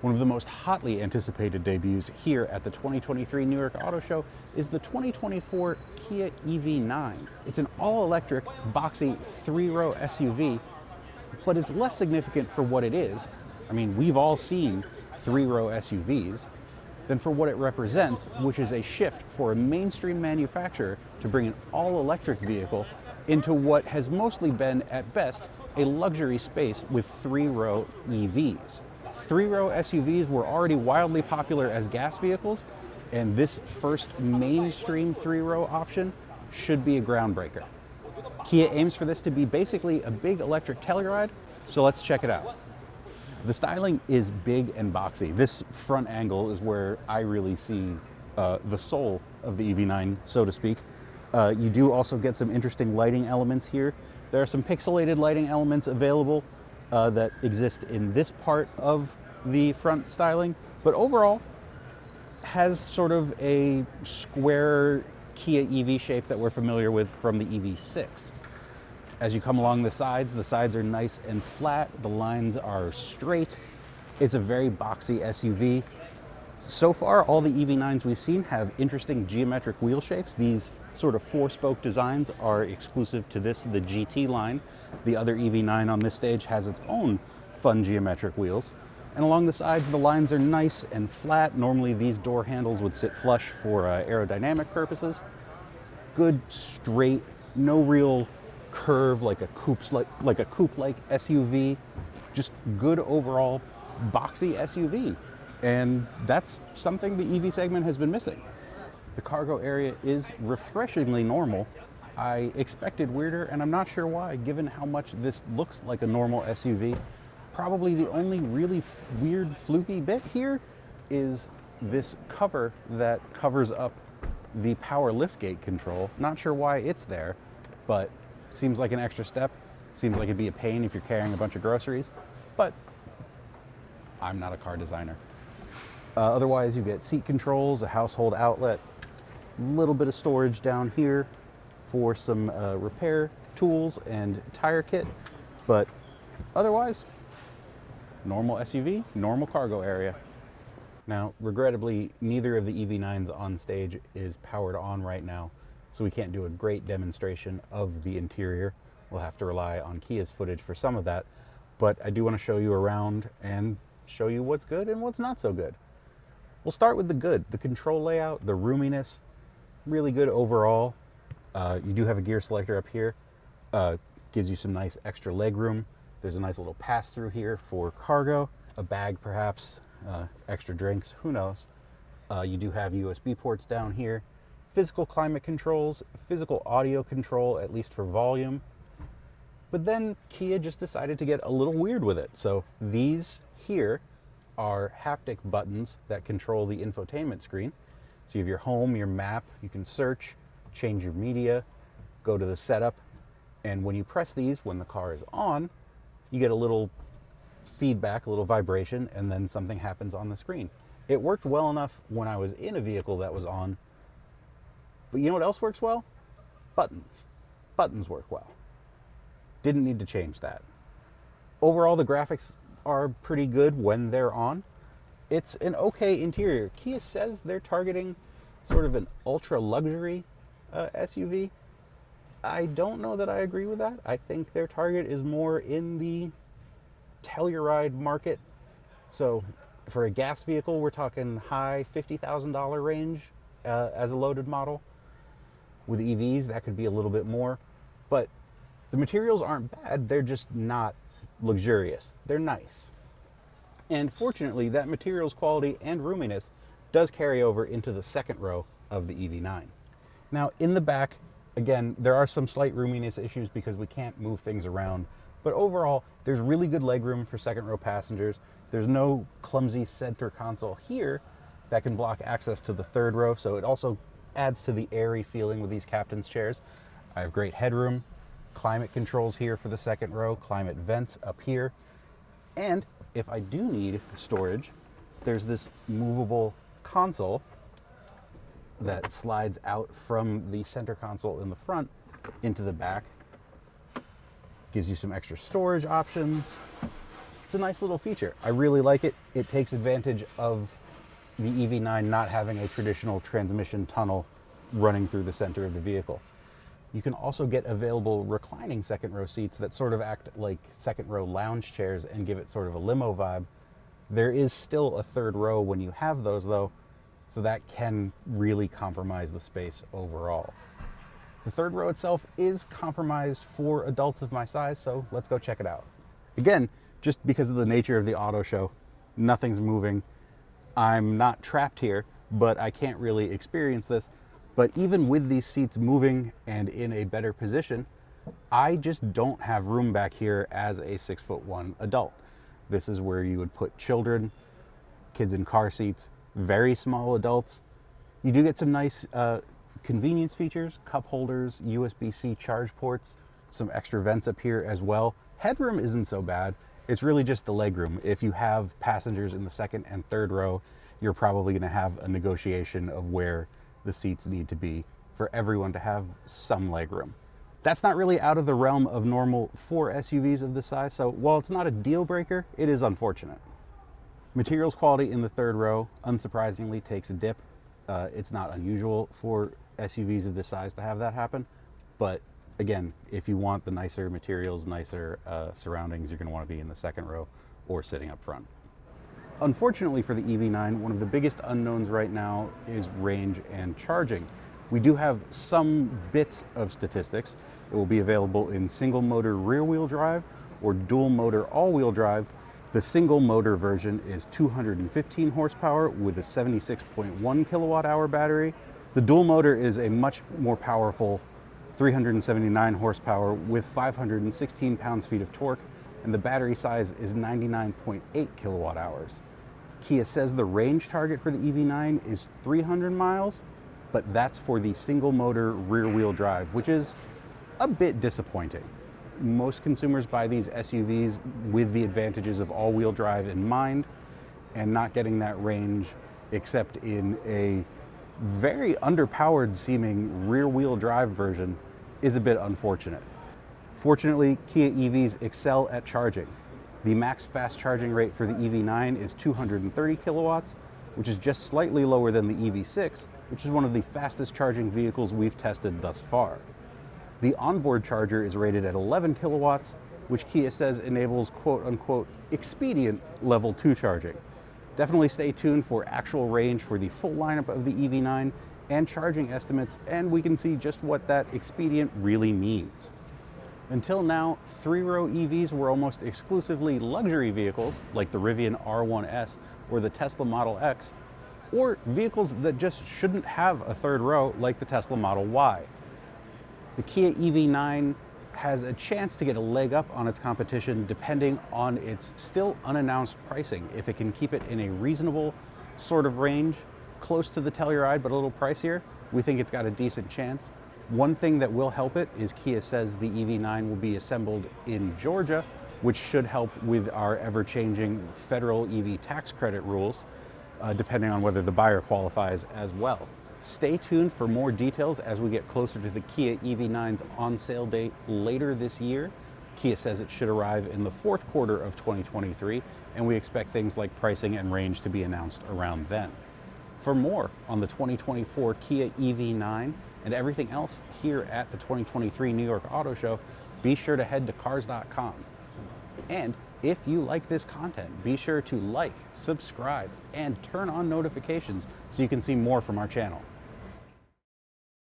One of the most hotly anticipated debuts here at the 2023 New York Auto Show is the 2024 Kia EV9. It's an all-electric, boxy, three-row SUV, but it's less significant for what it is. I mean, we've all seen three-row SUVs, than for what it represents, which is a shift for a mainstream manufacturer to bring an all-electric vehicle into what has mostly been, at best, a luxury space with three-row EVs. Three-row SUVs were already wildly popular as gas vehicles, and this first mainstream three-row option should be a groundbreaker. Kia aims for this to be basically a big electric Telluride, so let's check it out. The styling is big and boxy. This front angle is where I really see the soul of the EV9, so to speak. You do also get some interesting lighting elements here. There are some pixelated lighting elements available that exist in this part of the front styling, but overall has sort of a square Kia EV shape that we're familiar with from the EV6. As you come along the sides are nice and flat, the lines are straight. It's a very boxy SUV. So far, all the EV9s we've seen have interesting geometric wheel shapes. These sort of four-spoke designs are exclusive to this, the GT line. The other EV9 on this stage has its own fun geometric wheels. And along the sides, the lines are nice and flat. Normally, these door handles would sit flush for aerodynamic purposes. Good, straight, no real curve like a coupe-like SUV. Just good overall boxy SUV. And that's something the EV segment has been missing. The cargo area is refreshingly normal. I expected weirder, and I'm not sure why, given how much this looks like a normal SUV. Probably the only really weird, fluky bit here is this cover that covers up the power liftgate control. Not sure why it's there, but seems like an extra step. Seems like it'd be a pain if you're carrying a bunch of groceries, but I'm not a car designer. Otherwise, you get seat controls, a household outlet, a little bit of storage down here for some repair tools and tire kit, but otherwise, normal SUV, normal cargo area. Now, regrettably, neither of the EV9s on stage is powered on right now, so we can't do a great demonstration of the interior. We'll have to rely on Kia's footage for some of that, but I do want to show you around and show you what's good and what's not so good. We'll start with the good. The control layout, the roominess, really good overall. You do have a gear selector up here. Gives you some nice extra leg room. There's a nice little pass-through here for cargo, a bag perhaps, extra drinks, who knows. You do have USB ports down here. Physical climate controls, physical audio control, at least for volume. But then Kia just decided to get a little weird with it. So these here are haptic buttons that control the infotainment screen. So you have your home, your map, you can search, change your media, go to the setup, and when you press these, when the car is on, you get a little feedback, a little vibration, and then something happens on the screen. It worked well enough when I was in a vehicle that was on, but you know what else works well? Buttons. Buttons work well. Didn't need to change that. Overall, the graphics are pretty good when they're on. It's an okay interior. Kia says they're targeting sort of an ultra luxury SUV. I don't know that I agree with that. I think their target is more in the Telluride market. So for a gas vehicle, we're talking high $50,000 range as a loaded model. With EVs, that could be a little bit more. But the materials aren't bad. They're just not luxurious. They're nice. And fortunately, that materials quality and roominess does carry over into the second row of the EV9. Now, in the back, again, there are some slight roominess issues because we can't move things around. But overall, there's really good legroom for second row passengers. There's no clumsy center console here that can block access to the third row, so it also adds to the airy feeling with these captain's chairs. I have great headroom, climate controls here for the second row, climate vents up here, and if I do need storage, there's this movable console that slides out from the center console in the front into the back. Gives you some extra storage options. It's a nice little feature. I really like it. It takes advantage of the EV9 not having a traditional transmission tunnel running through the center of the vehicle. You can also get available reclining second row seats that sort of act like second row lounge chairs and give it sort of a limo vibe. There is still a third row when you have those though, so that can really compromise the space overall. The third row itself is compromised for adults of my size, so let's go check it out. Again, just because of the nature of the auto show, nothing's moving. I'm not trapped here, but I can't really experience this. But even with these seats moving and in a better position, I just don't have room back here as a 6'1" adult. This is where you would put children, kids in car seats, very small adults. You do get some nice convenience features, cup holders, USB-C charge ports, some extra vents up here as well. Headroom isn't so bad. It's really just the legroom. If you have passengers in the second and third row, you're probably going to have a negotiation of where the seats need to be for everyone to have some legroom. That's not really out of the realm of normal for SUVs of this size, so while it's not a deal breaker, it is unfortunate. Materials quality in the third row, unsurprisingly, takes a dip. It's not unusual for SUVs of this size to have that happen, but again, if you want the nicer materials, nicer surroundings, you're going to want to be in the second row or sitting up front. Unfortunately for the EV9, one of the biggest unknowns right now is range and charging. We do have some bits of statistics. It will be available in single motor rear wheel drive or dual motor all wheel drive. The single motor version is 215 horsepower with a 76.1 kilowatt hour battery. The dual motor is a much more powerful 379 horsepower with 516 pounds-feet of torque, and the battery size is 99.8 kilowatt hours. Kia says the range target for the EV9 is 300 miles, but that's for the single motor rear wheel drive, which is a bit disappointing. Most consumers buy these SUVs with the advantages of all-wheel drive in mind, and not getting that range except in a very underpowered seeming rear wheel drive version is a bit unfortunate. Fortunately, Kia EVs excel at charging. The max fast charging rate for the EV9 is 230 kilowatts, which is just slightly lower than the EV6, which is one of the fastest charging vehicles we've tested thus far. The onboard charger is rated at 11 kilowatts, which Kia says enables quote-unquote expedient level 2 charging. Definitely stay tuned for actual range for the full lineup of the EV9 and charging estimates, and we can see just what that expedient really means. Until now, three-row EVs were almost exclusively luxury vehicles like the Rivian R1S or the Tesla Model X, or vehicles that just shouldn't have a third row like the Tesla Model Y. The Kia EV9 has a chance to get a leg up on its competition depending on its still unannounced pricing. If it can keep it in a reasonable sort of range, close to the Telluride but a little pricier, we think it's got a decent chance. One thing that will help it is Kia says the EV9 will be assembled in Georgia, which should help with our ever-changing federal EV tax credit rules, depending on whether the buyer qualifies as well. Stay tuned for more details as we get closer to the Kia EV9's on-sale date later this year. Kia says it should arrive in the fourth quarter of 2023, and we expect things like pricing and range to be announced around then. For more on the 2024 Kia EV9 and everything else here at the 2023 New York Auto Show, be sure to head to Cars.com. And if you like this content, be sure to like, subscribe, and turn on notifications so you can see more from our channel.